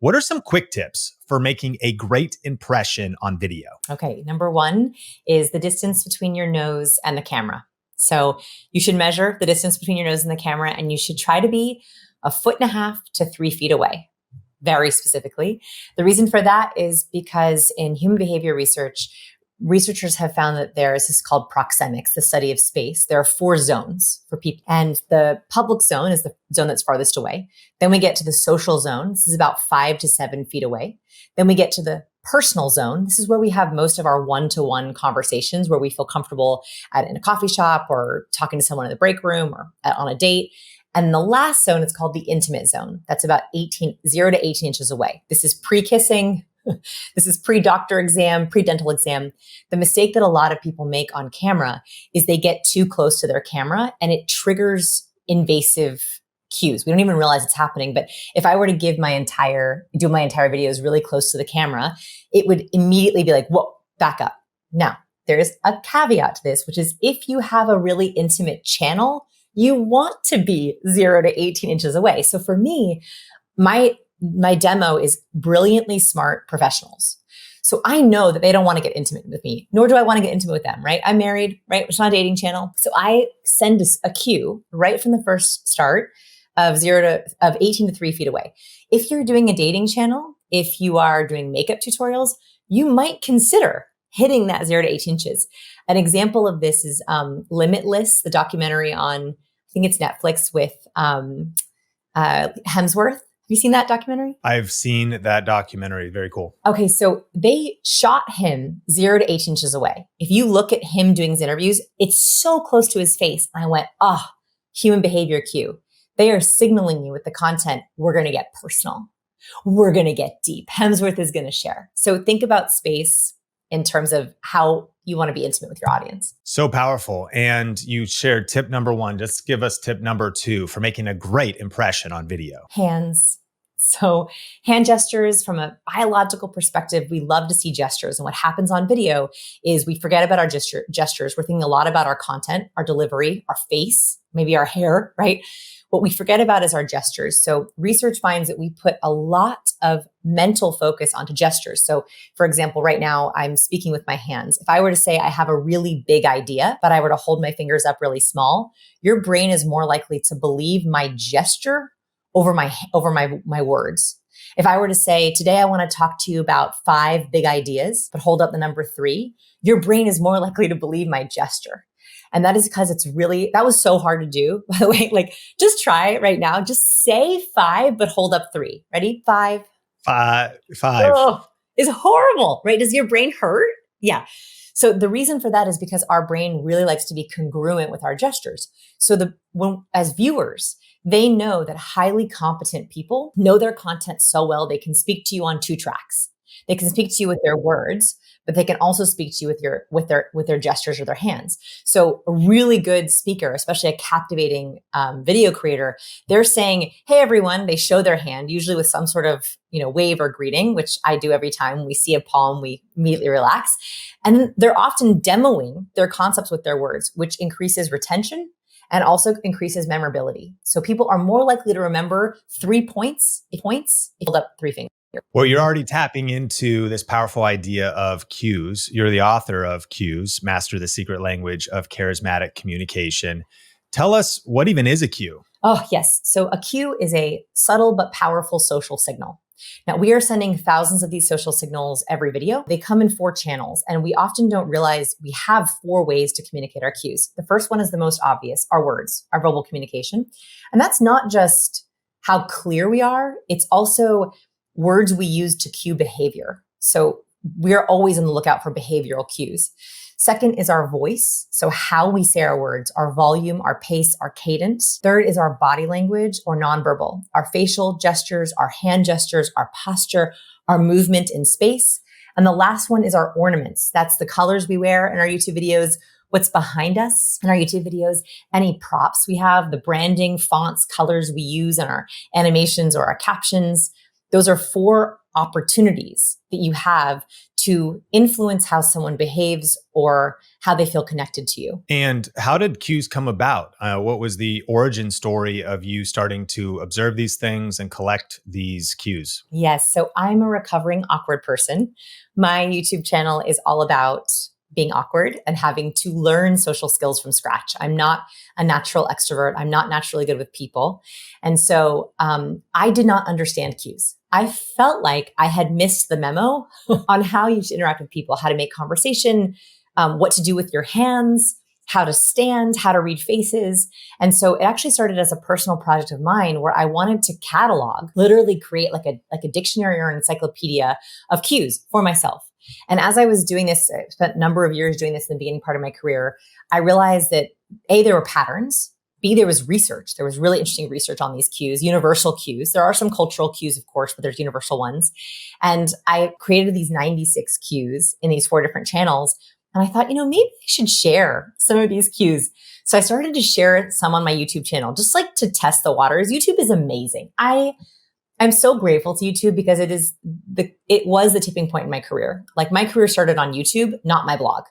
What are some quick tips for making a great impression on video? Okay, number one is the distance between your nose and the camera. So you should measure the distance between your nose and the camera, and you should try to be 1.5 to 3 feet away, very specifically. The reason for that is because in human behavior research, researchers have found that there is this called proxemics, the study of space. There are 4 zones for people. And the public zone is the zone that's farthest away. Then we get to the social zone. This is about 5 to 7 feet away. Then we get to the personal zone. This is where we have most of our one-to-one conversations, where we feel comfortable in a coffee shop or talking to someone in the break room or on a date. And the last zone is called the intimate zone. That's about 0 to 18 inches away. This is pre-kissing. This is pre-doctor exam, pre-dental exam. The mistake that a lot of people make on camera is they get too close to their camera and it triggers invasive cues. We don't even realize it's happening. But if I were to do my entire videos really close to the camera, it would immediately be like, whoa, back up. Now, there's a caveat to this, which is if you have a really intimate channel, you want to be 0 to 18 inches away. So for me, my demo is brilliantly smart professionals. So I know that they don't want to get intimate with me, nor do I want to get intimate with them, right? I'm married, right? It's not a dating channel. So I send a cue right from the first start of 18 to 3 feet away. If you're doing a dating channel, if you are doing makeup tutorials, you might consider hitting that 0 to 18 inches. An example of this is Limitless, the documentary on, I think it's Netflix with Hemsworth. Have you seen that documentary? I've seen that documentary. Very cool. Okay, so they shot him 0 to 8 inches away. If you look at him doing his interviews, it's so close to his face. And I went, human behavior cue. They are signaling you with the content, we're going to get personal. We're going to get deep. Hemsworth is going to share. So think about space in terms of how you want to be intimate with your audience. So powerful. And you shared tip number 1. Just give us tip number 2 for making a great impression on video. Hands. So hand gestures, from a biological perspective, we love to see gestures. And what happens on video is we forget about our gestures. We're thinking a lot about our content, our delivery, our face, maybe our hair, right? What we forget about is our gestures. So research finds that we put a lot of mental focus onto gestures. So for example, right now I'm speaking with my hands. If I were to say I have a really big idea, but I were to hold my fingers up really small, your brain is more likely to believe my gesture over my words. If I were to say, today I want to talk to you about 5 big ideas, but hold up the number 3, your brain is more likely to believe my gesture. And that is because that was so hard to do, by the way. Like, just try it right now. Just say 5, but hold up 3. Ready? 5. 5. Oh, it's horrible, right? Does your brain hurt? Yeah. So the reason for that is because our brain really likes to be congruent with our gestures. So as viewers, they know that highly competent people know their content so well, they can speak to you on 2 tracks. They can speak to you with their words, but they can also speak to you with their gestures or their hands. So a really good speaker, especially a captivating video creator, they're saying, "Hey everyone," they show their hand, usually with some sort of wave or greeting, which I do every time we see a palm, we immediately relax. And they're often demoing their concepts with their words, which increases retention and also increases memorability. So people are more likely to remember 3 points if hold up 3 fingers. Well, you're already tapping into this powerful idea of cues. You're the author of Cues, Master the Secret Language of Charismatic Communication. Tell us, what even is a cue? Oh, yes. So a cue is a subtle but powerful social signal. Now, we are sending thousands of these social signals every video. They come in 4 channels, and we often don't realize we have 4 ways to communicate our cues. The first one is the most obvious, our words, our verbal communication. And that's not just how clear we are, it's also words we use to cue behavior. So we're always on the lookout for behavioral cues. Second is our voice. So how we say our words, our volume, our pace, our cadence. Third is our body language or nonverbal, our facial gestures, our hand gestures, our posture, our movement in space. And the last one is our ornaments. That's the colors we wear in our YouTube videos, what's behind us in our YouTube videos, any props we have, the branding, fonts, colors we use in our animations or our captions. Those are 4 opportunities that you have to influence how someone behaves or how they feel connected to you. And how did cues come about? What was the origin story of you starting to observe these things and collect these cues? Yes. So I'm a recovering awkward person. My YouTube channel is all about being awkward and having to learn social skills from scratch. I'm not a natural extrovert. I'm not naturally good with people. And so I did not understand cues. I felt like I had missed the memo on how you should interact with people, how to make conversation, what to do with your hands, how to stand, how to read faces. And so it actually started as a personal project of mine where I wanted to catalog, literally create like a dictionary or an encyclopedia of cues for myself. And as I was doing this, I spent a number of years doing this in the beginning part of my career, I realized that A, there were patterns. B, there was research. There was really interesting research on these cues, universal cues. There are some cultural cues, of course, but there's universal ones. And I created these 96 cues in these 4 different channels. And I thought, maybe I should share some of these cues. So I started to share some on my YouTube channel, just like to test the waters. YouTube is amazing. I'm so grateful to YouTube because it was the tipping point in my career. Like my career started on YouTube, not my blog.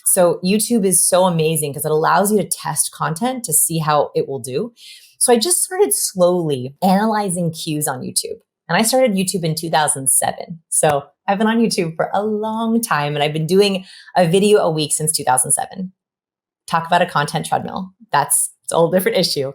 So YouTube is so amazing because it allows you to test content to see how it will do. So I just started slowly analyzing cues on YouTube. And I started YouTube in 2007. So I've been on YouTube for a long time and I've been doing a video a week since 2007. Talk about a content treadmill. It's a whole different issue.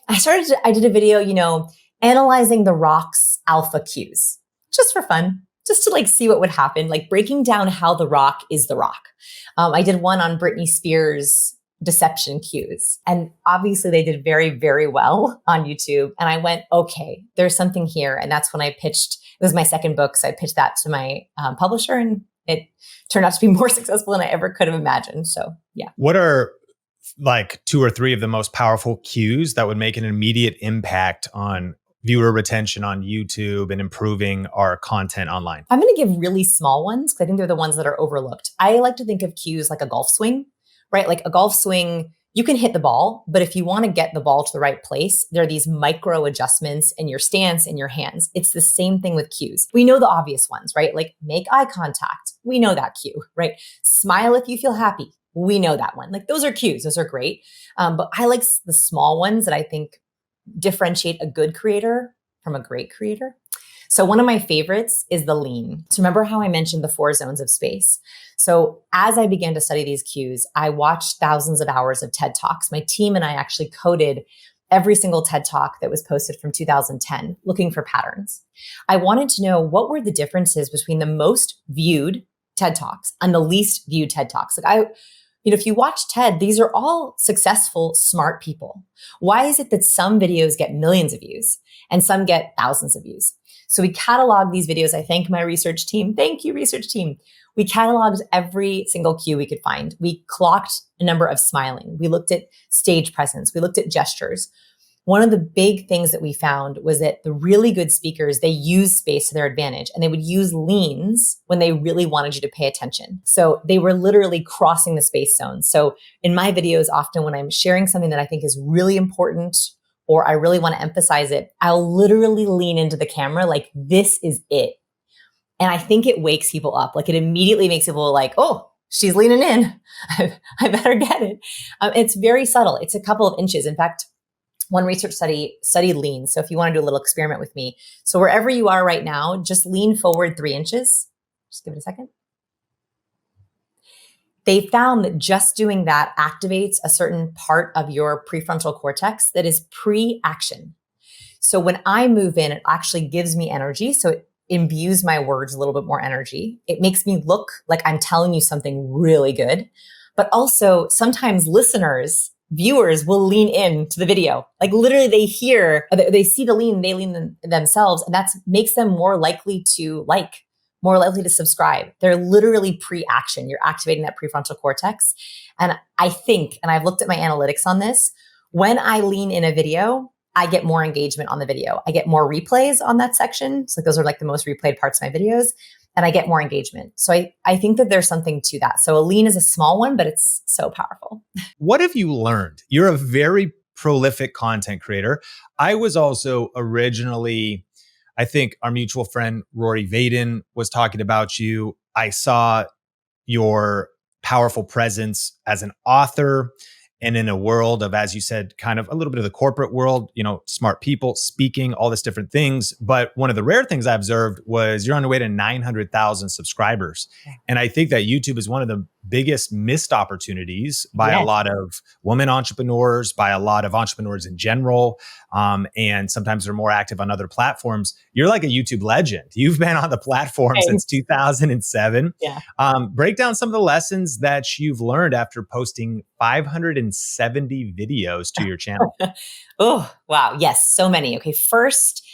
I did a video, analyzing The Rock's alpha cues, just for fun, just to like see what would happen, like breaking down how The Rock is The Rock. I did one on Britney Spears' deception cues. And obviously they did very, very well on YouTube. And I went, okay, there's something here. And that's when I pitched, it was my second book. So I pitched that to my publisher and it turned out to be more successful than I ever could have imagined. So yeah. What are like 2 or 3 of the most powerful cues that would make an immediate impact on viewer retention on YouTube and improving our content online? I'm going to give really small ones because I think they're the ones that are overlooked. I like to think of cues like a golf swing, right? Like a golf swing, you can hit the ball, but if you want to get the ball to the right place, there are these micro adjustments in your stance and your hands. It's the same thing with cues. We know the obvious ones, right? Like make eye contact. We know that cue, right? Smile if you feel happy. We know that one. Like those are cues. Those are great. But I like the small ones that I think differentiate a good creator from a great creator. So one of my favorites is the lean. So remember how I mentioned the 4 zones of space? So as I began to study these cues, I watched thousands of hours of TED Talks. My team and I actually coded every single TED Talk that was posted from 2010, looking for patterns. I wanted to know what were the differences between the most viewed TED Talks and the least viewed TED Talks. If you watch TED, these are all successful, smart people. Why is it that some videos get millions of views and some get thousands of views? So we cataloged these videos. I thank my research team. Thank you, research team. We cataloged every single cue we could find. We clocked a number of smiling. We looked at stage presence. We looked at gestures. One of the big things that we found was that the really good speakers, they use space to their advantage and they would use leans when they really wanted you to pay attention. So they were literally crossing the space zone. So in my videos, often when I'm sharing something that I think is really important or I really want to emphasize it, I'll literally lean into the camera like this is it. And I think it wakes people up. Like it immediately makes people like, oh, she's leaning in. I better get it. It's very subtle. It's a couple of inches. In fact, one research study studied lean. So if you want to do a little experiment with me, so wherever you are right now, just lean forward 3 inches. Just give it a second. They found that just doing that activates a certain part of your prefrontal cortex that is pre-action. So when I move in, it actually gives me energy. So it imbues my words a little bit more energy. It makes me look like I'm telling you something really good. But also sometimes viewers will lean in to the video. Like literally they see the lean, they lean themselves, and that makes them more likely to more likely to subscribe. They're literally pre-action. You're activating that prefrontal cortex. And I think, and I've looked at my analytics on this, when I lean in a video, I get more engagement on the video. I get more replays on that section. So those are like the most replayed parts of my videos. And I get more engagement. So I think that there's something to that. So a lean is a small one, but it's so powerful. What have you learned? You're a very prolific content creator. I was also originally I think our mutual friend Rory Vaden was talking about you. I saw your powerful presence as an author and in a world of, as you said, kind of a little bit of the corporate world, smart people speaking, all these different things. But one of the rare things I observed was you're on your way to 900,000 subscribers. Yeah. And I think that YouTube is one of the biggest missed opportunities by a Yes. lot of women entrepreneurs, by a lot of entrepreneurs in general. And sometimes they're more active on other platforms. You're like a YouTube legend. You've been on the platform since 2007. Yeah. Break down some of the lessons that you've learned after posting 570 videos to your channel. Oh, wow. Yes, so many. Okay, first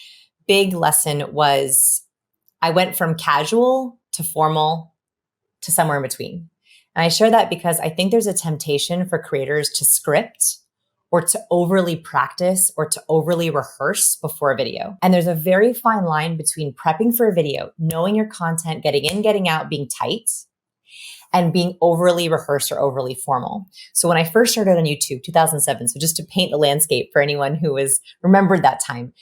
big lesson was I went from casual to formal to somewhere in between. And I share that because I think there's a temptation for creators to script or to overly practice or to overly rehearse before a video. And there's a very fine line between prepping for a video, knowing your content, getting in, getting out, being tight, and being overly rehearsed or overly formal. So when I first started on YouTube, 2007, so just to paint the landscape for anyone who has remembered that time,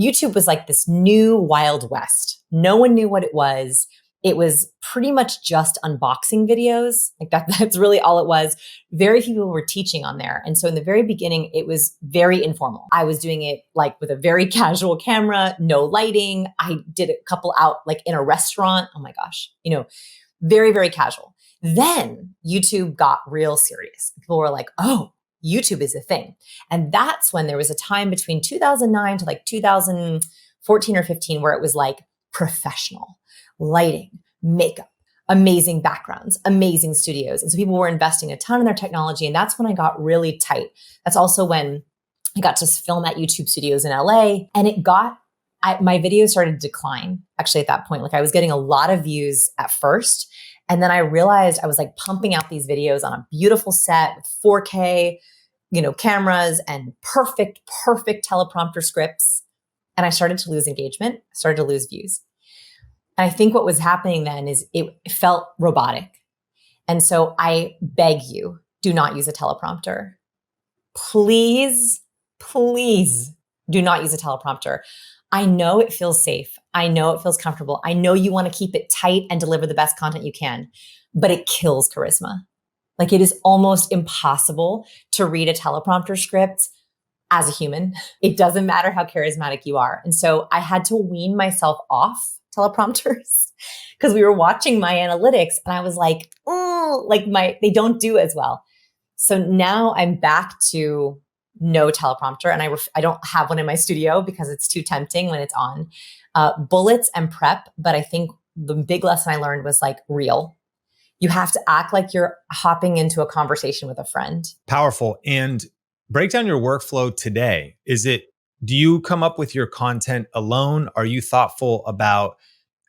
YouTube was like this new Wild West. No one knew what it was. It was pretty much just unboxing videos. Like that's really all it was. Very few people were teaching on there. And so in the very beginning, it was very informal. I was doing it like with a very casual camera, no lighting. I did a couple out like in a restaurant. Oh my gosh, very, very casual. Then YouTube got real serious. People were like, oh, YouTube is a thing. And that's when there was a time between 2009 to like 2014 or 15 where it was like professional lighting, makeup, amazing backgrounds, amazing studios. And so people were investing a ton in their technology. And that's when I got really tight. That's also when I got to film at YouTube studios in LA. And my videos started to decline actually at that point. Like I was getting a lot of views at first. And then I realized I was like pumping out these videos on a beautiful set with 4K, cameras and perfect teleprompter scripts. And I started to lose engagement, started to lose views. And I think what was happening then is it felt robotic. And so I beg you, do not use a teleprompter. Please do not use a teleprompter. I know it feels safe. I know it feels comfortable. I know you want to keep it tight and deliver the best content you can, but it kills charisma. Like it is almost impossible to read a teleprompter script as a human. It doesn't matter how charismatic you are. And so I had to wean myself off teleprompters because we were watching my analytics and I was like, oh, they don't do as well. So now I'm back to no teleprompter and I don't have one in my studio because it's too tempting when it's on. Bullets and prep. But I think the big lesson I learned was like real. You have to act like you're hopping into a conversation with a friend. Powerful. And break down your workflow today. Do you come up with your content alone? Are you thoughtful about,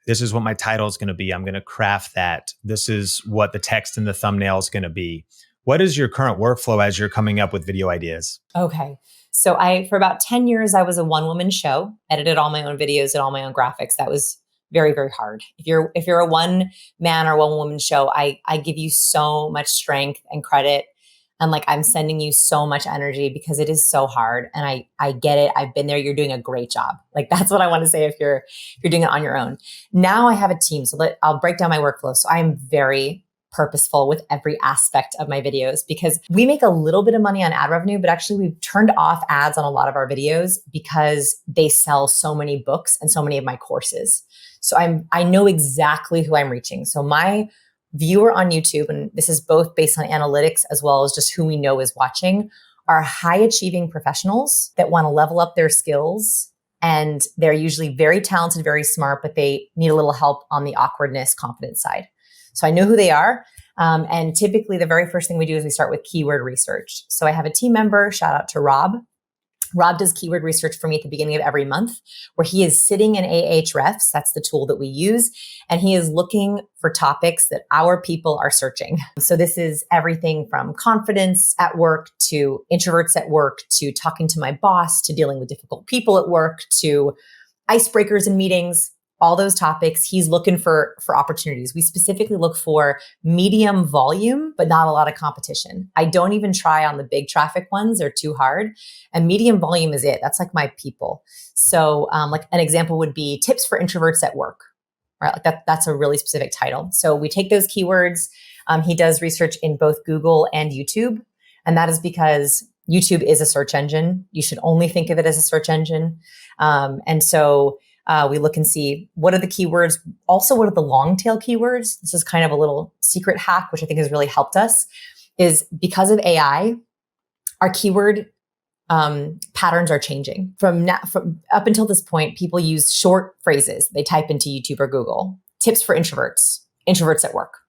this is what my title is going to be. I'm going to craft that. This is what the text in the thumbnail is going to be. What is your current workflow as you're coming up with video ideas? Okay. So for about 10 years, I was a one-woman show, edited all my own videos and all my own graphics. That was very, very hard. If you're a one man or one woman show, I give you so much strength and credit. And like, I'm sending you so much energy because it is so hard. And I get it. I've been there. You're doing a great job. Like, that's what I want to say if you're doing it on your own. Now I have a team. So I'll break down my workflow. So I'm very purposeful with every aspect of my videos because we make a little bit of money on ad revenue, but actually we've turned off ads on a lot of our videos because they sell so many books and so many of my courses. So I know exactly who I'm reaching. So my viewer on YouTube, and this is both based on analytics as well as just who we know is watching, are high achieving professionals that want to level up their skills. And they're usually very talented, very smart, but they need a little help on the awkwardness, confidence side. So I know who they are. And typically the very first thing we do is we start with keyword research. So I have a team member, shout out to Rob. Rob does keyword research for me at the beginning of every month, where he is sitting in Ahrefs. That's the tool that we use. And he is looking for topics that our people are searching. So this is everything from confidence at work to introverts at work to talking to my boss to dealing with difficult people at work to icebreakers in meetings. all those topics. He's looking for opportunities. We specifically look for medium volume, but not a lot of competition. I don't even try on the big traffic ones. They're too hard. And medium volume is it. That's like my people. So like an example would be tips for introverts at work, right? Like that's a really specific title. So we take those keywords. He does research in both Google and YouTube. And that is because YouTube is a search engine. You should only think of it as a search engine. And so we look and see what are the keywords. Also, what are the long tail keywords? This is kind of a little secret hack, which I think has really helped us, is because of AI, our keyword patterns are changing. From up until this point, people use short phrases. They type into YouTube or Google, tips for introverts at work.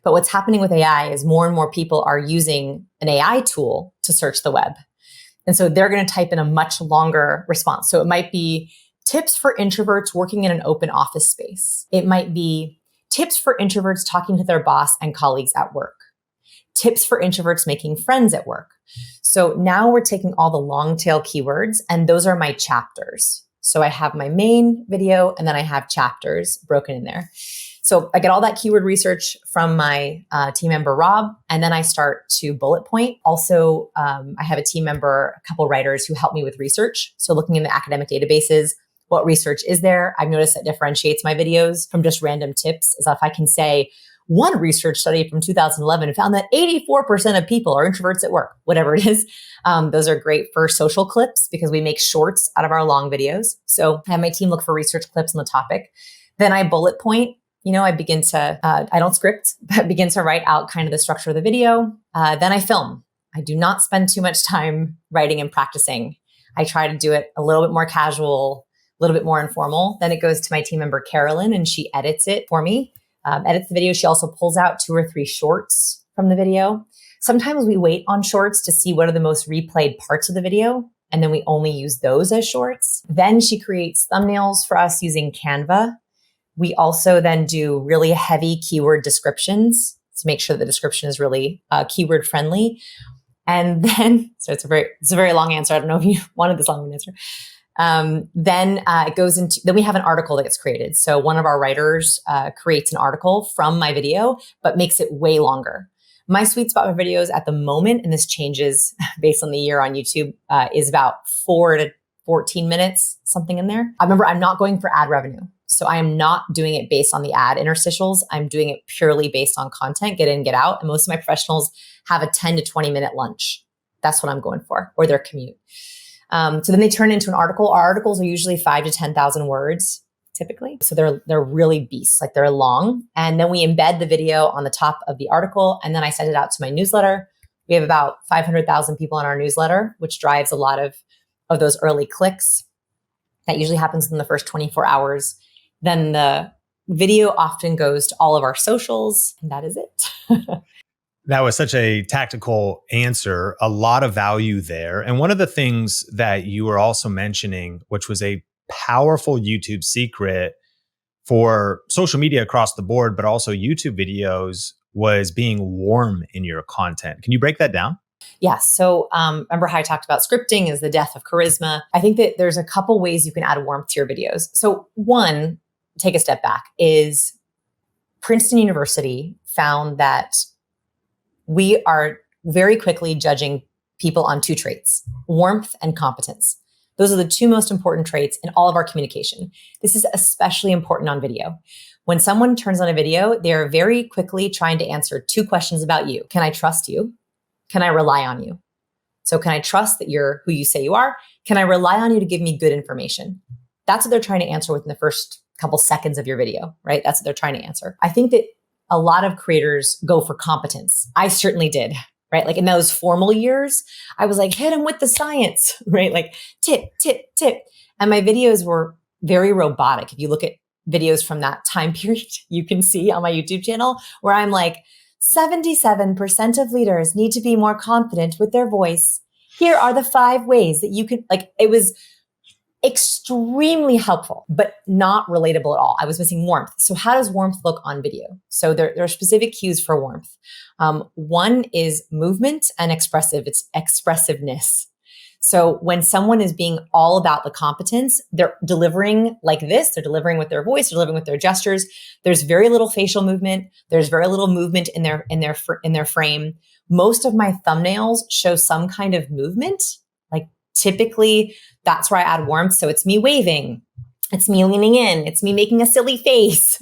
But what's happening with AI is more and more people are using an AI tool to search the web. And so they're going to type in a much longer response. So it might be tips for introverts working in an open office space. It might be tips for introverts talking to their boss and colleagues at work. Tips for introverts making friends at work. So now we're taking all the long tail keywords, and those are my chapters. So I have my main video, and then I have chapters broken in there. So I get all that keyword research from my team member, Rob, and then I start to bullet point. Also, I have a team member, a couple writers who help me with research. So looking in the academic databases, what research is there? I've noticed that differentiates my videos from just random tips is that if I can say one research study from 2011 found that 84% of people are introverts at work, whatever it is. Those are great for social clips because we make shorts out of our long videos. So I have my team look for research clips on the topic. Then I bullet point. I begin to, I don't script, but begin to write out kind of the structure of the video. Then I film. I do not spend too much time writing and practicing. I try to do it a little bit more casual, a little bit more informal. Then it goes to my team member, Carolyn, and she edits it for me, edits the video. She also pulls out 2 or 3 shorts from the video. Sometimes we wait on shorts to see what are the most replayed parts of the video, and then we only use those as shorts. Then she creates thumbnails for us using Canva. We also then do really heavy keyword descriptions to make sure the description is really keyword friendly. And then, so it's a very long answer. I don't know if you wanted this long of an answer. Then it goes into, then we have an article that gets created. So one of our writers creates an article from my video, but makes it way longer. My sweet spot for videos at the moment, and this changes based on the year on YouTube, is about 4 to 14 minutes, something in there. I remember I'm not going for ad revenue. So I am not doing it based on the ad interstitials. I'm doing it purely based on content, get in, get out. And most of my professionals have a 10 to 20 minute lunch. That's what I'm going for, or their commute. So then they turn into an article. Our articles are usually 5,000 to 10,000 words, typically. So they're really beasts, like they're long. And then we embed the video on the top of the article. And then I send it out to my newsletter. We have about 500,000 people in our newsletter, which drives a lot of those early clicks. That usually happens in the first 24 hours. Then the video often goes to all of our socials, and that is it. That was such a tactical answer, a lot of value there. And one of the things that you were also mentioning, which was a powerful YouTube secret for social media across the board, but also YouTube videos, was being warm in your content. Can you break that down? Yeah. So remember how I talked about scripting is the death of charisma. I think that there's a couple ways you can add warmth to your videos. So one, take a step back, is Princeton University found that we are very quickly judging people on 2 traits, warmth and competence. Those are the 2 most important traits in all of our communication. This is especially important on video. When someone turns on a video, they're very quickly trying to answer 2 questions about you. Can I trust you? Can I rely on you? So can I trust that you're who you say you are? Can I rely on you to give me good information? That's what they're trying to answer within the first couple seconds of your video, right? That's what they're trying to answer. I think that a lot of creators go for competence. I certainly did, right? Like in those formal years, I was like, hit them with the science, right? Like tip, tip, tip. And my videos were very robotic. If you look at videos from that time period, you can see on my YouTube channel where I'm like, 77% of leaders need to be more confident with their voice. Here are the 5 ways that you can, like, it was extremely helpful, but not relatable at all. I was missing warmth. So how does warmth look on video? So there are specific cues for warmth. One is movement and expressiveness. So when someone is being all about the competence, they're delivering like this, they're delivering with their voice, they're delivering with their gestures. There's very little facial movement. There's very little movement in their frame. Most of my thumbnails show some kind of movement. Like typically that's where I add warmth. So it's me waving, it's me leaning in, it's me making a silly face.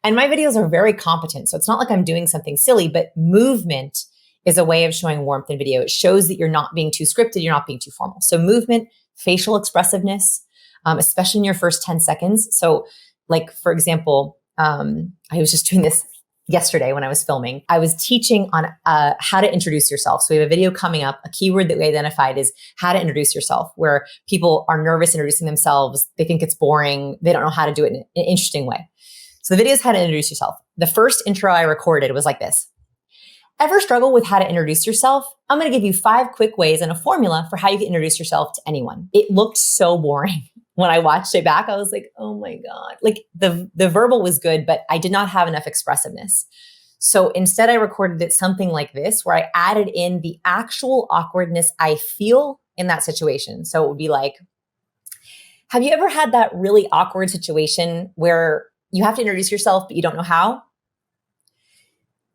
And my videos are very competent. So it's not like I'm doing something silly, but movement is a way of showing warmth in video. It shows that you're not being too scripted, you're not being too formal. So movement, facial expressiveness, especially in your first 10 seconds. So like, for example, I was just doing this yesterday when I was filming. I was teaching on how to introduce yourself. So we have a video coming up. A keyword that we identified is how to introduce yourself, where people are nervous introducing themselves. They think it's boring. They don't know how to do it in an interesting way. So the video is how to introduce yourself. The first intro I recorded was like this. Ever struggle with how to introduce yourself? I'm going to give you 5 quick ways and a formula for how you can introduce yourself to anyone. It looked so boring. When I watched it back, I was like, oh my God. Like the verbal was good, but I did not have enough expressiveness. So instead I recorded it something like this, where I added in the actual awkwardness I feel in that situation. So it would be like, have you ever had that really awkward situation where you have to introduce yourself, but you don't know how?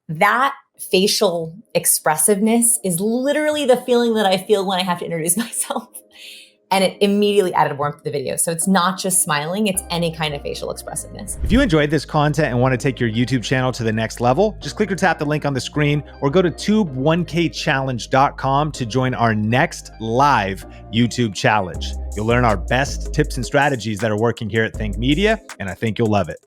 That facial expressiveness is literally the feeling that I feel when I have to introduce myself. And it immediately added warmth to the video. So it's not just smiling, it's any kind of facial expressiveness. If you enjoyed this content and want to take your YouTube channel to the next level, just click or tap the link on the screen or go to tube1kchallenge.com to join our next live YouTube challenge. You'll learn our best tips and strategies that are working here at Think Media, and I think you'll love it.